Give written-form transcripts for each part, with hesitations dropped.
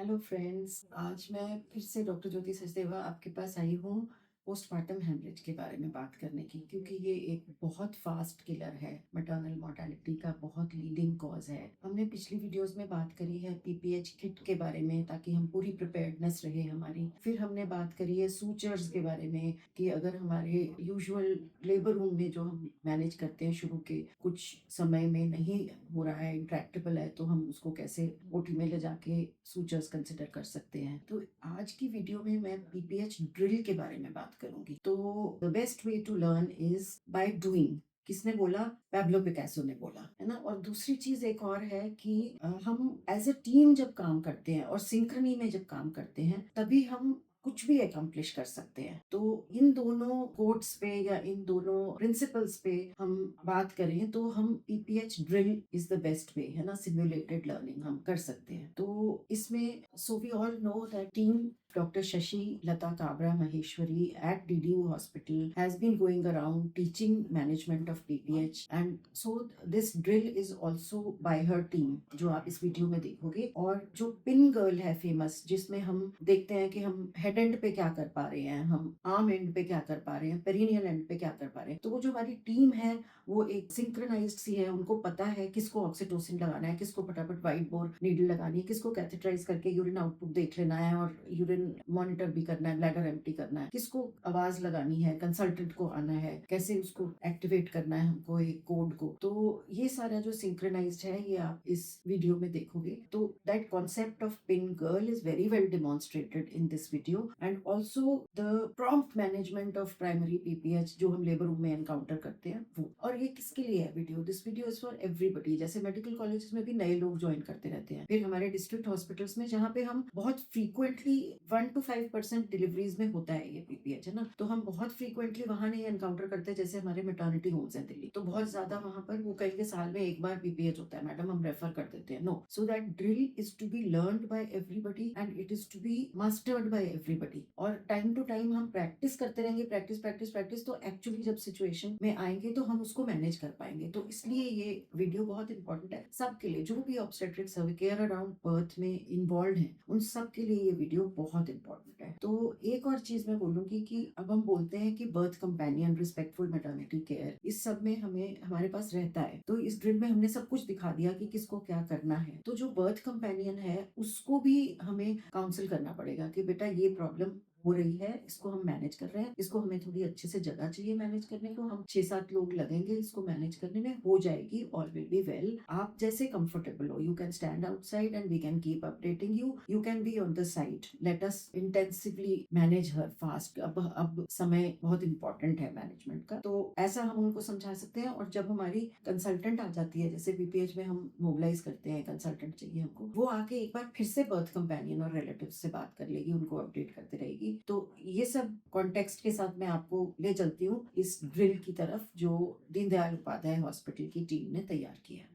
Hello friends, आज मैं फिर से डॉक्टर ज्योति सचदेवा आपके पास आई हूँ पोस्टमार्टम हेमरेज के बारे में बात करने की, क्योंकि ये एक बहुत फास्ट किलर है, मैटरनल मोर्टेलिटी का बहुत लीडिंग कॉज है। हमने पिछली वीडियोस में बात करी है पीपीएच किट के बारे में, ताकि हम पूरी प्रिपेयर्डनेस रहे हमारी। फिर हमने बात करी है सूचर्स के बारे में, कि अगर हमारे यूजुअल लेबर रूम में जो हम मैनेज करते हैं शुरू के कुछ समय में नहीं हो रहा है, इंट्रैक्टेबल है, तो हम उसको कैसे ओटी में ले जाके सूचर्स कंसिडर कर सकते हैं। तो आज की वीडियो में मैं पीपीएच ड्रिल के बारे में बात करूंगी। तो the best way to learn is by doing. किसने बोला? पैब्लो पिकासो ने बोला, है ना। और दूसरी चीज एक और है कि हम एज अ टीम जब काम करते हैं और सिंक्रनी में जब काम करते हैं, तभी हम कुछ भी अकम्प्लिश कर सकते हैं। तो इन दोनों कोड्स पे या इन दोनों प्रिंसिपल्स पे हम बात करें तो हम PPH drill is the best वे, है ना। सिमुलेटेड लर्निंग हम कर सकते हैं। तो इसमें so we all know that team Dr. Shashi Kabra Maheshwari at DDU Hospital has been going around teaching management of PPH, and so this drill is also by her team, जो आप इस video में देखोगे। और जो pin girl है famous, जिसमें हम देखते हैं कि हम हेड एंड पे क्या कर पा रहे हैं, हम आर्म एंड पे क्या कर पा रहे हैं, पेरिनियल एंड पे क्या कर पा रहे हैं। तो वो जो हमारी टीम है वो एक सिंक्रोनाइज्ड सी है, उनको पता है किसको ऑक्सीटोसिन लगाना है, किसको फटाफट वाइट बोर नीडल लगानी है, किसको कैथेटराइज करके यूरिन आउटपुट देख लेना है और यूरिन मॉनिटर भी करना है, ब्लैडर एम्प्टी करना है, किसको आवाज लगानी है, कंसल्टेंट को आना है, कैसे उसको एक्टिवेट करना है हमको एक कोड को। तो ये सारा जो सिंक्रोनाइज्ड है ये आप इस वीडियो में देखोगे। तो that concept of pin girl is very well demonstrated in this video, and also the prompt management of primary PPH जो हम लेबर रूम में एनकाउंटर करते हैं वो। और ये किसके लिए है video? This video is for everybody. जैसे मेडिकल कॉलेजेस में भी नए लोग ज्वाइन करते रहते हैं, फिर हमारे डिस्ट्रिक्ट हॉस्पिटल्स में जहाँ पे हम बहुत फ्रीक्वेंटली 1 to 5% डिलीवरीज में होता है ये पीपीएच, है ना। तो हम बहुत फ्रीक्वेंटली वहां नहीं एनकाउंटर करते, जैसे हमारे मेटर्निटी होम्स हैं दिल्ली, तो बहुत ज्यादा वहां पर वो कहेंगे साल में एक बार पीपीएच होता है मैडम, हम रेफर कर देते हैं। No, so that drill is to be learned by everybody and it is to be mastered by everybody. और टाइम टू टाइम हम प्रैक्टिस करते रहेंगे, प्रैक्टिस प्रैक्टिस प्रैक्टिस, तो एक्चुअली जब सिचुएशन में आएंगे तो हम उसको मैनेज कर पाएंगे। तो इसलिए ये वीडियो बहुत इंपॉर्टेंट है सबके लिए, जो भी ऑब्स्टेट्रिक सर्विकेयर अराउंड बर्थ में इन्वॉल्व है उन सब के लिए ये वीडियो बहुत इंपॉर्टेंट है। तो एक और चीज मैं बोलूंगी कि अब हम बोलते हैं कि birth companion, respectful maternity care, इस सब में हमें हमारे पास रहता है। तो इस ड्रिल में हमने सब कुछ दिखा दिया कि किसको क्या करना है। तो जो बर्थ कंपेनियन है उसको भी हमें काउंसिल करना पड़ेगा कि बेटा ये प्रॉब्लम हो रही है, इसको हम मैनेज कर रहे हैं, इसको हमें थोड़ी अच्छे से जगह चाहिए मैनेज करने को, हम 6-7 लोग लगेंगे इसको मैनेज करने में, हो जाएगी, ऑल विल बी वेल। आप जैसे कंफर्टेबल हो, you can stand outside and we can keep updating you, you can be on the side, let us intensively manage her fast. अब समय बहुत इंपॉर्टेंट है मैनेजमेंट का, तो ऐसा हम उनको समझा सकते हैं। और जब हमारी कंसल्टेंट आ जाती है, जैसे बीपीएच में हम मोबिलाइज करते हैं, कंसल्टेंट चाहिए हमको, वो आके एक बार फिर से बर्थ कंपेनियन और रिलेटिव से बात कर लेगी, उनको अपडेट करते रहेगी। तो ये सब कॉन्टेक्स्ट के साथ मैं आपको ले चलती हूँ इस ड्रिल की तरफ जो दीनदयाल उपाध्याय हॉस्पिटल की टीम ने तैयार किया है।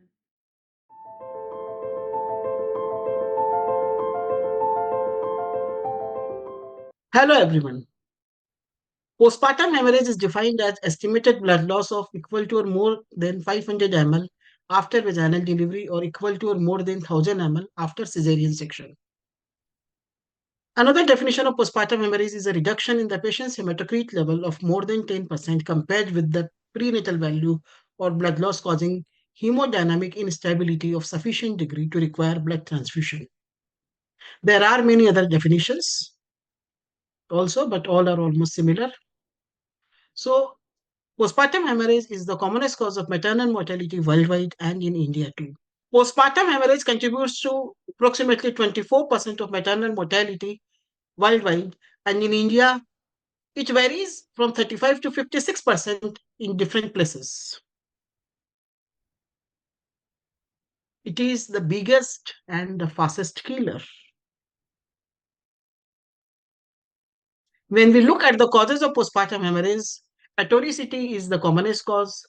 Hello everyone. Postpartum hemorrhage is defined as estimated blood loss of equal to or more than 500 ml after vaginal delivery or equal to or more than 1000 ml after cesarean section. Another definition of postpartum hemorrhage is a reduction in the patient's hematocrit level of more than 10% compared with the prenatal value or blood loss causing hemodynamic instability of sufficient degree to require blood transfusion. There are many other definitions also, but all are almost similar. So, postpartum hemorrhage is the commonest cause of maternal mortality worldwide and in India too. Postpartum hemorrhage contributes to approximately 24% of maternal mortality worldwide, and in India, it varies from 35 to 56% in different places. It is the biggest and the fastest killer. When we look at the causes of postpartum hemorrhage, atoricity is the commonest cause,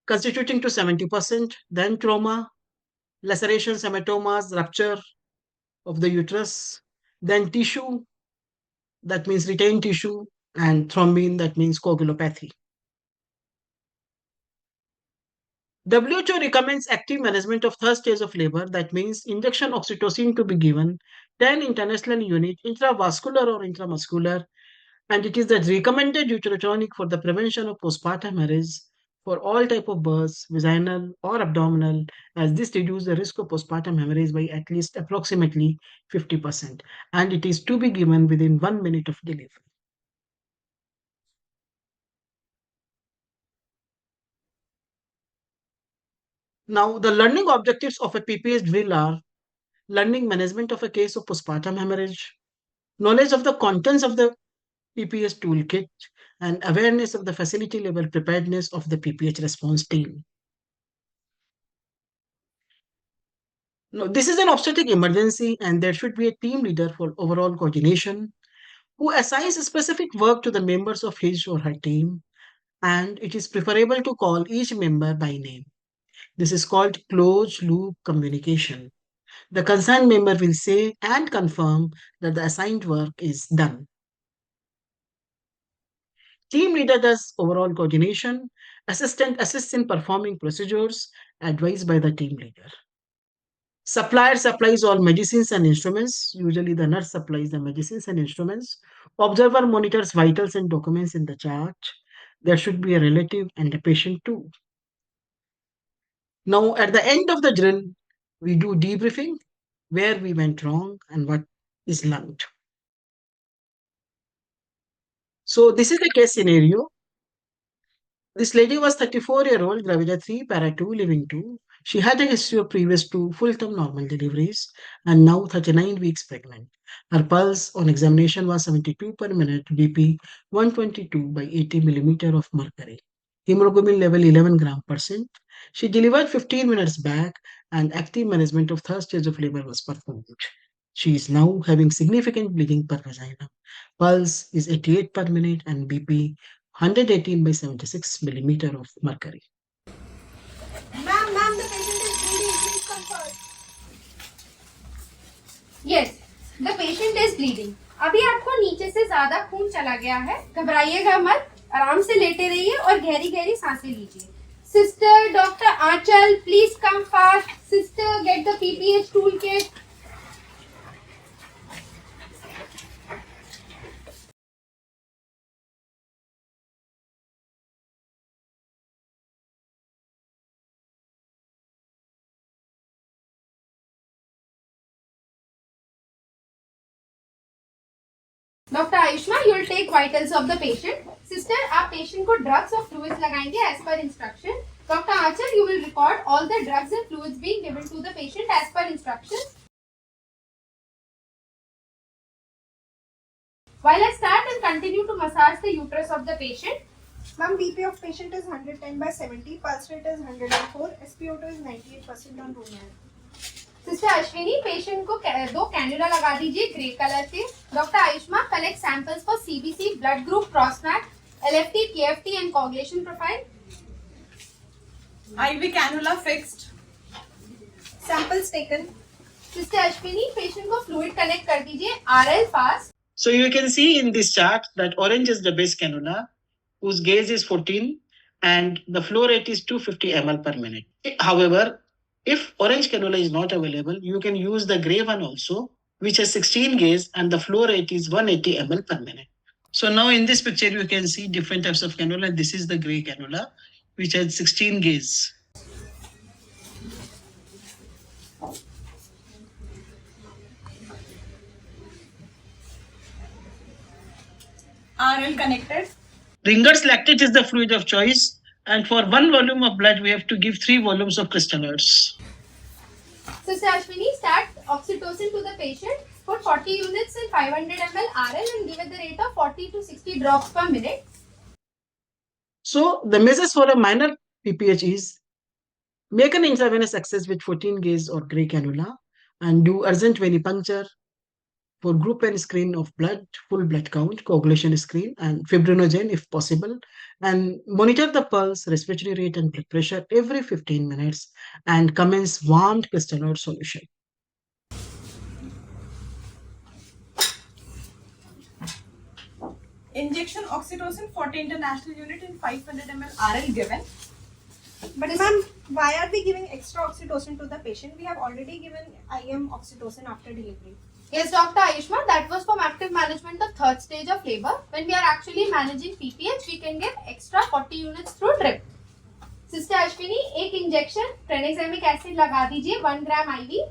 constituting to 70%, then trauma, lacerations, hematomas, rupture of the uterus, then tissue, that means retained tissue, and thrombin, that means coagulopathy. WHO recommends active management of third stage of labor. That means injection oxytocin to be given 10 international unit intravascular or intramuscular, and it is the recommended uterotonic for the prevention of postpartum hemorrhage for all type of births, vaginal or abdominal, as this reduces the risk of postpartum hemorrhage by at least approximately 50%, and it is to be given within 1 minute of delivery. Now, the learning objectives of a PPH drill are learning management of a case of postpartum hemorrhage, knowledge of the contents of the PPH toolkit, and awareness of the facility level preparedness of the PPH response team. Now, this is an obstetric emergency, and there should be a team leader for overall coordination who assigns specific work to the members of his or her team, and it is preferable to call each member by name. This is called closed loop communication. The concerned member will say and confirm that the assigned work is done. Team leader does overall coordination. Assistant assists in performing procedures advised by the team leader. Supplier supplies all medicines and instruments. Usually, the nurse supplies the medicines and instruments. Observer monitors vitals and documents in the chart. There should be a relative and a patient too. Now, at the end of the drill, we do debriefing where we went wrong and what is learned. So, this is the case scenario. This lady was 34-year-old, Gravida 3, Para 2, living 2. She had a history of previous 2 full-term normal deliveries and now 39 weeks pregnant. Her pulse on examination was 72 per minute, BP 122 by 80 millimeter of mercury. Hemoglobin level 11 gram %. She delivered 15 minutes back and active management of third stage of labor was performed. She is now having significant bleeding per vagina. Pulse is 88 per minute and BP 118 by 76 millimeter of mercury. Ma'am, the patient is bleeding. Please come first. Yes, the patient is bleeding. अभी आपको नीचे से ज्यादा खून चला गया है, घबराइएगा मत, आराम से लेटे रहिए और गहरी गहरी सांसें लीजिए. Sister, doctor Aanchal, please come fast. Sister, get the PPH toolkit. Doctor Ayushma, you will take vitals of the patient. Sister, आप पेशेंट को ड्रग्स और फ्लूइड्स लगाएंगे as per instruction. Doctor Aanchal, you will record all the drugs and fluids being given to the patient as per instruction. While I start and continue to massage the uterus of the patient. Ma'am, BP of patient is 110 by 70, pulse rate is 104, SpO2 is 98% on room air. Sister Ashwini, patient को 2 cannula लगा दीजिए grey colour के. Doctor Ayushma, collect samples for CBC, blood group, crossmatch, LFT, KFT and coagulation profile. IV cannula fixed. Samples taken. Sister Ashwini, patient को fluid connect कर दीजिए. RL fast. So you can see in this chart that orange is the base cannula whose gauge is 14 and the flow rate is 250 ml per minute. However, if orange cannula is not available, you can use the gray one also, which has 16 gauge and the flow rate is 180 ml per minute. So now in this picture, you can see different types of cannula. This is the gray cannula, which has 16 gauge. RL connected. Ringer's lactate is the fluid of choice, and for 1 volume of blood, we have to give 3 volumes of crystalloids. Sister Ashwini, start oxytocin to the patient. Put 40 units in 500 ml RL and give at the rate of 40 to 60 drops per minute. So the measures for a minor PPH is make an intravenous access with 14 gauge or gray cannula and do urgent venipuncture for group N screen of blood, full blood count, coagulation screen, and fibrinogen if possible, and monitor the pulse, respiratory rate, and blood pressure every 15 minutes, and commence warmed crystalloid solution. Injection oxytocin 40 international unit in 500 ml RL given. But Why are we giving extra oxytocin to the patient? We have already given IM oxytocin after delivery. Yes, Dr. Ayushman, that was from active management of third stage of labor. When we are actually managing PPH, we can give extra 40 units through drip. Sister Ashwini, एक injection ट्रेनेक्सामिक acid लगा दीजिए 1 ग्राम IV.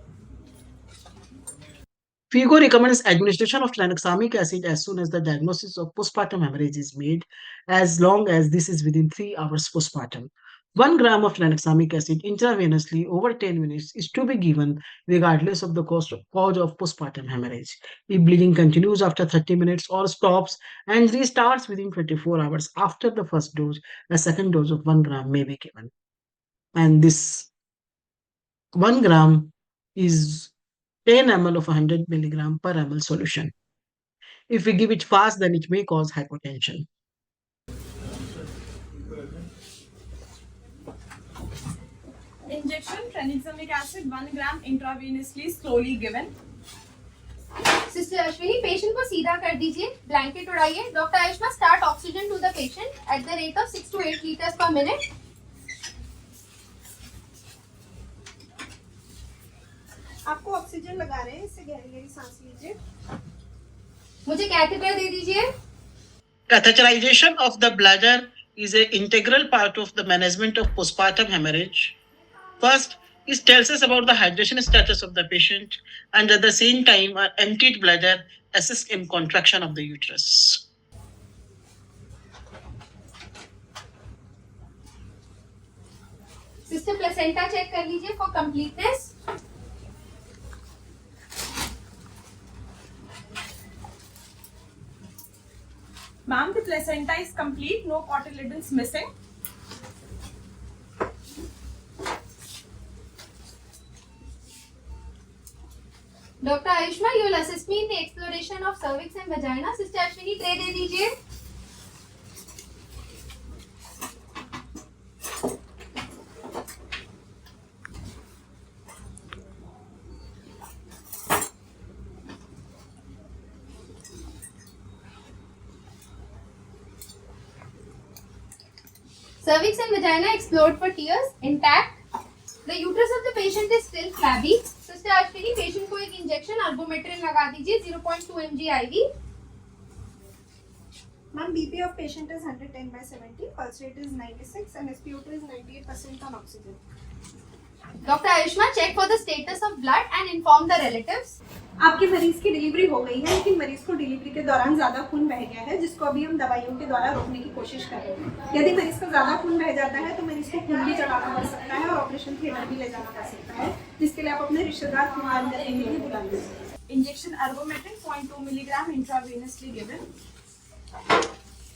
FIGO recommends administration of tranexamic acid as soon as the diagnosis of postpartum hemorrhage is made, as long as this is within 3 hours postpartum. 1 gram of tranexamic acid intravenously over 10 minutes is to be given regardless of the cause of postpartum hemorrhage. If bleeding continues after 30 minutes or stops and restarts within 24 hours after the first dose, a second dose of 1 gram may be given. And this 1 gram is 10 ml of 100 milligram per ml solution. If we give it fast, then it may cause hypotension. Injection tranexamic acid 1 gram intravenously slowly given. Sister Ashwini, patient को सीधा कर दीजिए, blanket उड़ाइए. Doctor Ayushma, start oxygen to the patient at the rate of 6 to 8 liters per minute. आपको oxygen लगा रहे हैं, इससे गहरी गहरी सांस लीजिए. मुझे कैथेटर दे दीजिए. Catheterization of the bladder is an integral part of the management of postpartum hemorrhage. First, it tells us about the hydration status of the patient, and at the same time, an emptied bladder assists in contraction of the uterus. Sister placenta check कर लीजिए for completeness. Ma'am, the placenta is complete, no cotyledons missing. Doctor Ayushma, you will assist me in the exploration of cervix and vagina. Sister Ashwini, tray दे दीजिए. Cervix and vagina explored for tears, intact. The uterus of the patient is still flabby. Sister Ashwini, patient को एक injection ergometrine लगा दीजिए 0.2 mg IV. Ma'am, BP of patient is 110/70, pulse rate is 96 and SpO2 is 98% on oxygen. Doctor Ayushma, check for the status of blood and inform the relatives. आपके मरीज की delivery हो गई है, लेकिन मरीज को डिलीवरी के दौरान ज्यादा खून बह गया है, जिसको अभी हम दवाइयों के द्वारा रोकने की कोशिश कर रहे हैं. यदि मरीज को ज्यादा खून बह जाता है तो मरीज को खून भी चढ़ाना पड़ सकता है और ऑपरेशन थिएटर भी ले जाना पड़ सकता है, जिसके लिए आप अपने रिश्तेदार खून दान करने के लिए बुला लीजिए. Injection ergometin 0.2 milligram intravenously given.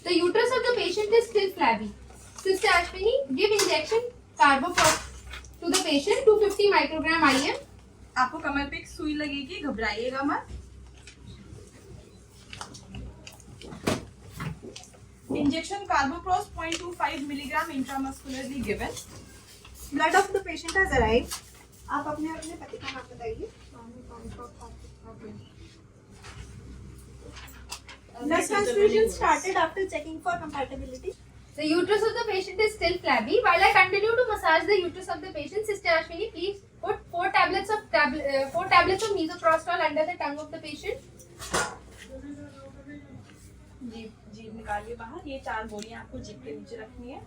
The uterus of the patient is still flabby. Sister Ashwini, give injection carboprop to the patient 250 microgram IM. आपको कमर पे एक सुई लगेगी, घबराइएगा मत. Injection carboprost 0.25 milligram intramuscularly given. Blood of the patient has arrived. आप अपने पति का नाम बताइए. Blood transfusion started after checking for compatibility. The uterus of the patient is still flabby. While I continue to massage the uterus of the patient, Sister Ashwini, please put 4 tablets of misoprostol under the tongue of the patient. जीभ निकालिए बाहर. ये 4 गोलियां आपको जीभ के नीचे रखनी है.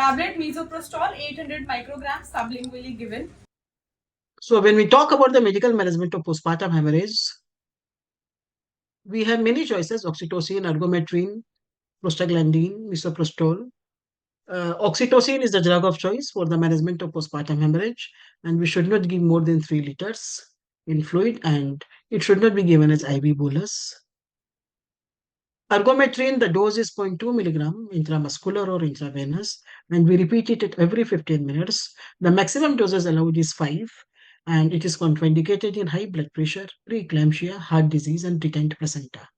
Tablet misoprostol 800 micrograms sublingually given. So when we talk about the medical management of postpartum hemorrhage, we have many choices: oxytocin, ergometrin, prostaglandin, misoprostol. Oxytocin is the drug of choice for the management of postpartum hemorrhage, and we should not give more than 3 liters in fluid, and it should not be given as IV bolus. Ergometrin, the dose is 0.2 milligram intramuscular or intravenous, and we repeat it at every 15 minutes. The maximum doses allowed is 5, and it is contraindicated in high blood pressure, pre-eclampsia, heart disease, and retained placenta.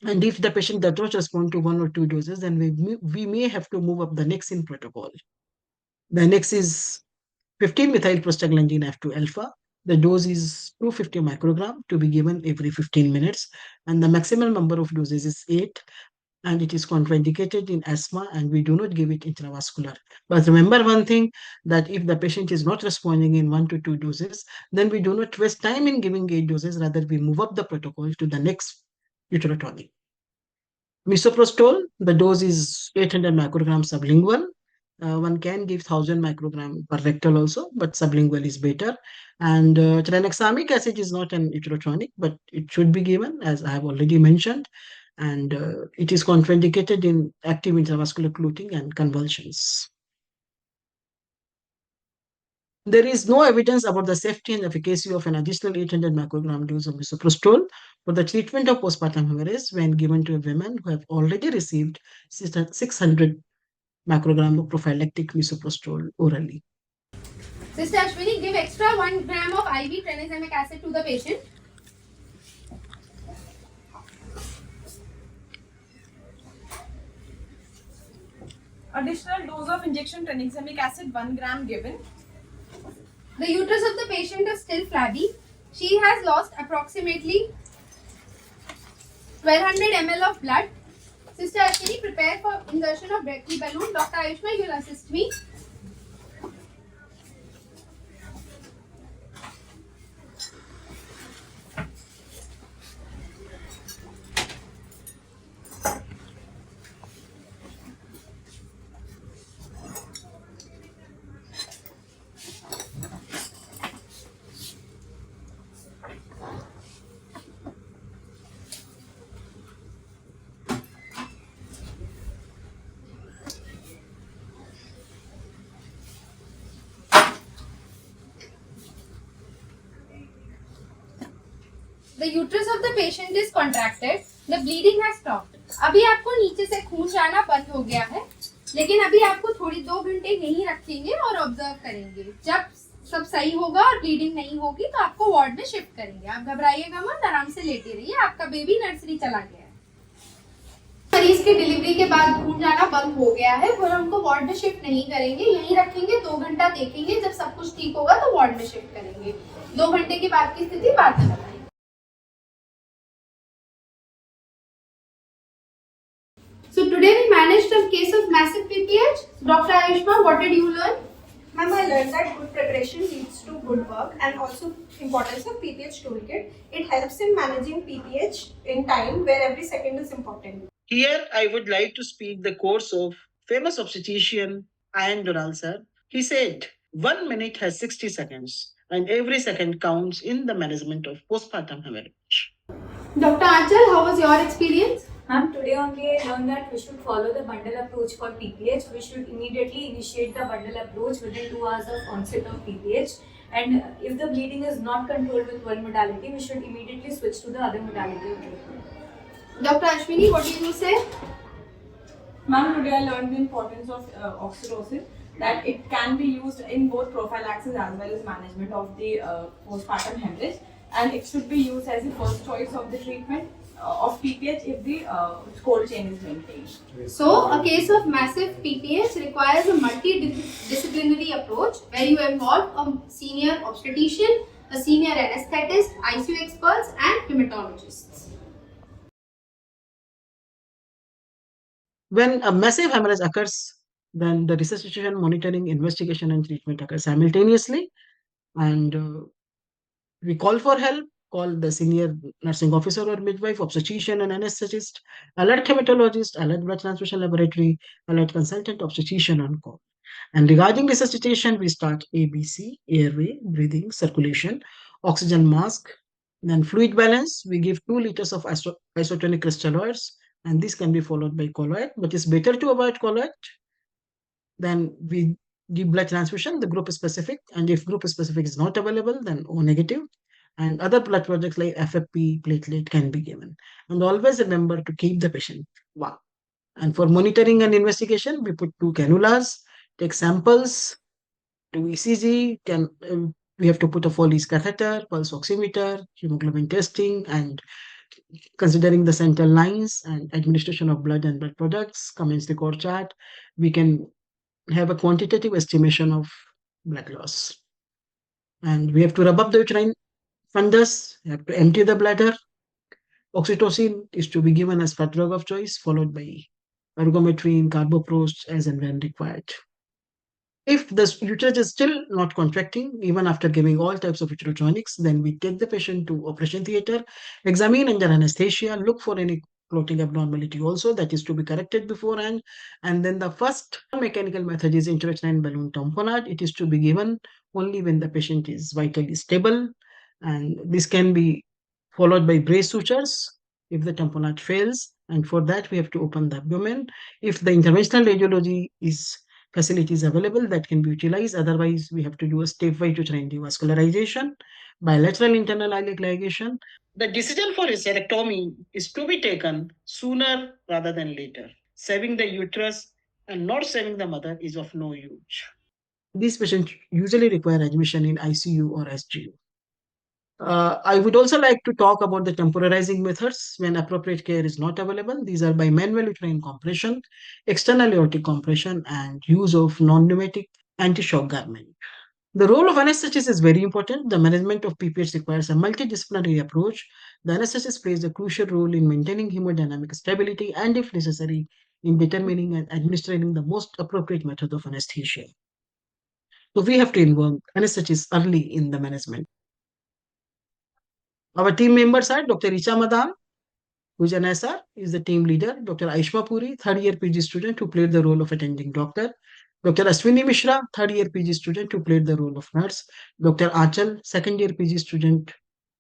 And if the patient does not respond to 1 or 2 doses, then we may have to move up the next in protocol. The next is 15-methyl prostaglandin F2 alpha. The dose is 250 microgram to be given every 15 minutes, and the maximum number of doses is 8. and it is contraindicated in asthma, and we do not give it intravascular. But remember one thing, that if the patient is not responding in 1 to 2 doses, then we do not waste time in giving 8 doses, rather we move up the protocol to the next uterotonic. Misoprostol, the dose is 800 micrograms sublingual. One can give 1000 microgram per rectal also, but sublingual is better. And tranexamic acid is not an uterotonic, but it should be given, as I have already mentioned. And it is contraindicated in active intravascular clotting and convulsions. There is no evidence about the safety and efficacy of an additional 800 microgram dose of misoprostol for the treatment of postpartum hemorrhage when given to women who have already received 600 microgram of prophylactic misoprostol orally. Sister Ashwini, give extra 1 gram of IV tranexamic acid to the patient. Additional dose of injection tranexamic acid 1 gram given. The uterus of the patient is still flabby. She has lost approximately 1200 ml of blood. Sister Ashwini, prepare for insertion of Brachy balloon. Dr. Ayushma, you will assist me. The uterus of the patient is contracted. The bleeding has stopped. अभी आपको नीचे से खून जाना बंद हो गया है, लेकिन अभी आपको थोड़ी 2 घंटे यहीं रखेंगे और ऑब्जर्व करेंगे. जब सब सही होगा और ब्लीडिंग नहीं होगी तो आपको वार्ड में शिफ्ट करेंगे. आप घबराइएगा मत, आराम से लेटे रहिए. आपका बेबी नर्सरी चला गया है. मरीज के डिलीवरी के बाद खून जाना बंद हो गया है, फिर हमको वार्ड में शिफ्ट नहीं करेंगे, यहीं रखेंगे. 2 घंटा देखेंगे, जब सब कुछ ठीक होगा तो वार्ड में शिफ्ट करेंगे. 2 घंटे के बाद की स्थिति बाद में बताएंगे. So today we managed a case of massive PPH. Dr. Ayushma, what did you learn? Ma'am, I learned that good preparation leads to good work, and also importance of PPH toolkit. It helps in managing PPH in time where every second is important. Here I would like to speak the course of famous obstetrician Ian Doral sir. He said, 1 minute has 60 seconds and every second counts in the management of postpartum hemorrhage. Dr. Achal, how was your experience? Ma'am, today only I learned that we should follow the bundle approach for PPH. We should immediately initiate the bundle approach within 2 hours of onset of PPH. And if the bleeding is not controlled with one modality, we should immediately switch to the other modality of treatment. Dr. Ashwini, what did you say? Ma'am, today I learned the importance of oxytocin, that it can be used in both prophylaxis as well as management of the postpartum hemorrhage, and it should be used as the first choice of the treatment of PPH if the cold chain is maintained. So, a case of massive PPH requires a multidisciplinary approach where you involve a senior obstetrician, a senior anesthetist, ICU experts, and hematologists. When a massive hemorrhage occurs, then the resuscitation, monitoring, investigation, and treatment occur simultaneously. And we call for help, call the senior nursing officer or midwife, obstetrician and anesthetist, alert hematologist, alert blood transfusion laboratory, alert consultant obstetrician on call. And regarding resuscitation, we start ABC, airway, breathing, circulation, oxygen mask, then fluid balance. We give 2 liters of isotonic crystalloids, and this can be followed by colloid, but it's better to avoid colloid. Then we give blood transfusion, the group specific, and if group specific is not available, then O negative. And other blood products like FFP, platelet can be given. And always remember to keep the patient warm. And for monitoring and investigation, we put 2 cannulas, take samples, do ECG, we have to put a Foley's catheter, pulse oximeter, hemoglobin testing, and considering the central lines and administration of blood and blood products, commence the core chart, we can have a quantitative estimation of blood loss. And we have to rub up the uterine fundus, we have to empty the bladder, Oxytocin is to be given as first drug of choice, followed by ergometrine, carboprost as and when required. If the uterus is still not contracting, even after giving all types of uterotonics, then we take the patient to operation theater, examine under anesthesia, look for any clotting abnormality also that is to be corrected beforehand. And then the first mechanical method is intrauterine balloon tamponade. It is to be given only when the patient is vitally stable. And this can be followed by brace sutures if the tamponade fails. And for that, we have to open the abdomen. If the interventional radiology is facilities available that can be utilized. Otherwise, we have to do a stepwise uterine devascularization, bilateral internal iliac ligation. The decision for hysterectomy is to be taken sooner rather than later. Saving the uterus and not saving the mother is of no use. These patients usually require admission in ICU or SGU. I would also like to talk about the temporarizing methods when appropriate care is not available. These are by manual uterine compression, external aortic compression, and use of non-pneumatic anti-shock garment. The role of anesthetist is very important. The management of PPH requires a multidisciplinary approach. The anesthetist plays a crucial role in maintaining hemodynamic stability and, if necessary, in determining and administering the most appropriate method of anesthesia. So we have to involve anesthetists early in the management. Our team members are Dr. Richa Madam, who is an SR, is the team leader. Dr. Aishma Puri, third-year PG student who played the role of attending doctor. Dr. Ashwini Mishra, third-year PG student who played the role of nurse. Dr. Achal, second-year PG student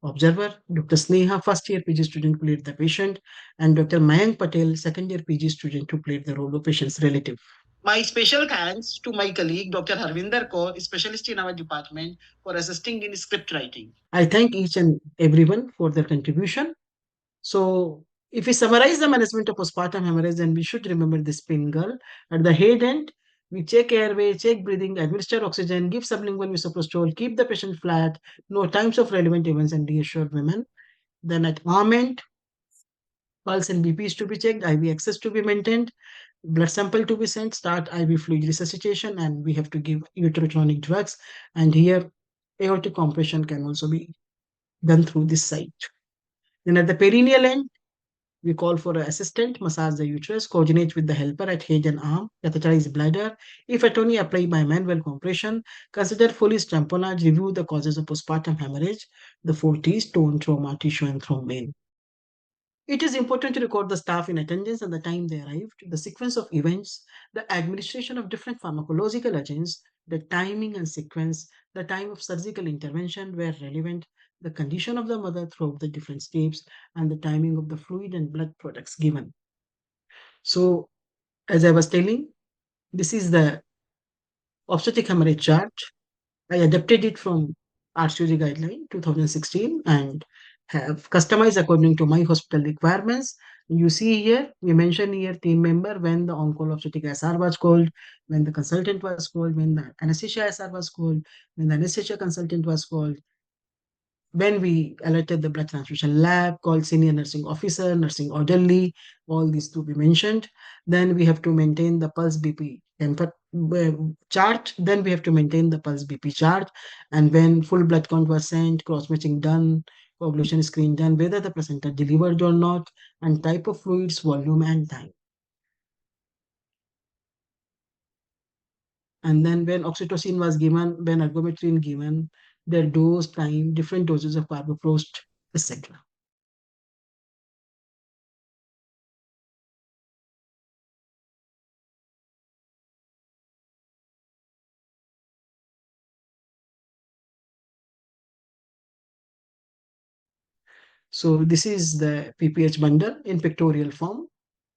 observer. Dr. Sneha, first-year PG student who played the patient. And Dr. Mayank Patel, second-year PG student who played the role of patient's relative. My special thanks to my colleague, Dr. Harvinder Kaur, specialist in our department, for assisting in script writing. I thank each and everyone for their contribution. So, if we summarize the management of postpartum hemorrhage, then we should remember this pin girl. At the head end, we check airway, check breathing, administer oxygen, give sublingual misoprostol, keep the patient flat, know times of relevant events, and reassure women. Then at arm end, pulse and BP is to be checked, IV access to be maintained, blood sample to be sent, start IV fluid resuscitation, and we have to give uterotonic drugs. And here, aortic compression can also be done through this site. Then at the perineal end, we call for an assistant, massage the uterus, coordinate with the helper at head and arm, catheterize bladder. If at only apply by manual compression, consider fully tamponade, review the causes of postpartum hemorrhage, the 4 T's, tone, trauma, tissue, and thrombin. It is important to record the staff in attendance and the time they arrived, the sequence of events, the administration of different pharmacological agents, the timing and sequence, the time of surgical intervention where relevant, the condition of the mother throughout the different steps, and the timing of the fluid and blood products given. So, as I was telling, this is the obstetric hemorrhage chart. I adapted it from RCOG guideline 2016 and have customized according to my hospital requirements. You see here, we mention here team member when the on-call obstetric SR was called, when the consultant was called, when the anesthesia SR was called, when the anesthesia consultant was called, when we alerted the blood transfusion lab, called senior nursing officer, nursing orderly, all these to be mentioned. Then we have to maintain the pulse BP chart. Then we have to maintain the pulse BP chart. And when full blood count was sent, cross-matching done, coagulation screen done, whether the placenta delivered or not, and type of fluids, volume, and time. And then when oxytocin was given, when ergometrine given, their dose, time, different doses of carboprost, etc. So this is the PPH bundle in pictorial form.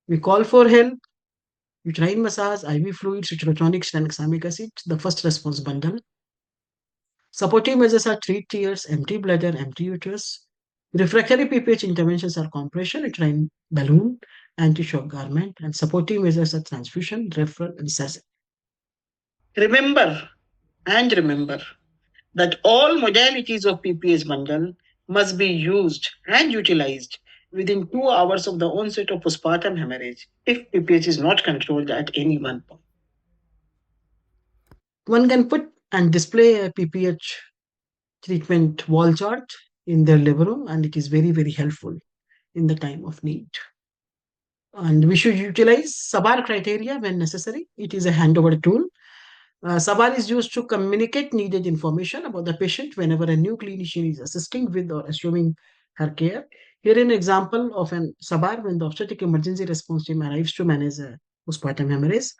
We call for help, uterine massage, IV fluids, uterotonics, and examic acid, the first response bundle. Supportive measures are 3 tears, empty bladder, empty uterus. Refractory PPH interventions are compression, uterine balloon, anti-shock garment, and supportive measures are transfusion, referral, and surgery. Remember that all modalities of PPH bundle must be used and utilized within 2 hours of the onset of postpartum hemorrhage if PPH is not controlled at any one point. One can put and display a PPH treatment wall chart in their living room, and it is very, very helpful in the time of need. And we should utilize SABAR criteria when necessary. It is a handover tool. SABAR is used to communicate needed information about the patient whenever a new clinician is assisting with or assuming her care. Here an example of an SABAR when the obstetric emergency response team arrives to manage a postpartum hemorrhage.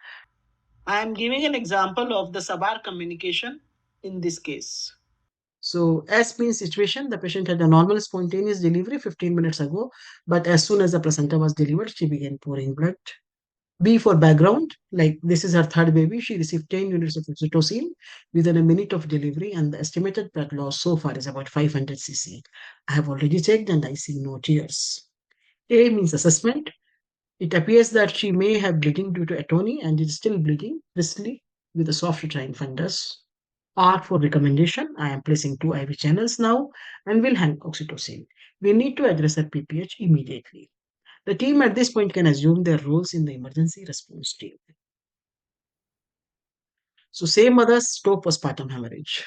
I am giving an example of the SABAR communication in this case. So, as means situation, the patient had a normal spontaneous delivery 15 minutes ago, but as soon as the placenta was delivered, she began pouring blood. B for background, like this is her third baby. She received 10 units of oxytocin within a minute of delivery, and the estimated blood loss so far is about 500 cc. I have already checked and I see no tears. A means assessment. It appears that she may have bleeding due to atony and is still bleeding, bristly, with a soft uterine fundus. R for recommendation. I am placing 2 IV channels now and will hang oxytocin. We need to address her PPH immediately. The team at this point can assume their roles in the emergency response team. So, same mother, stroke postpartum hemorrhage.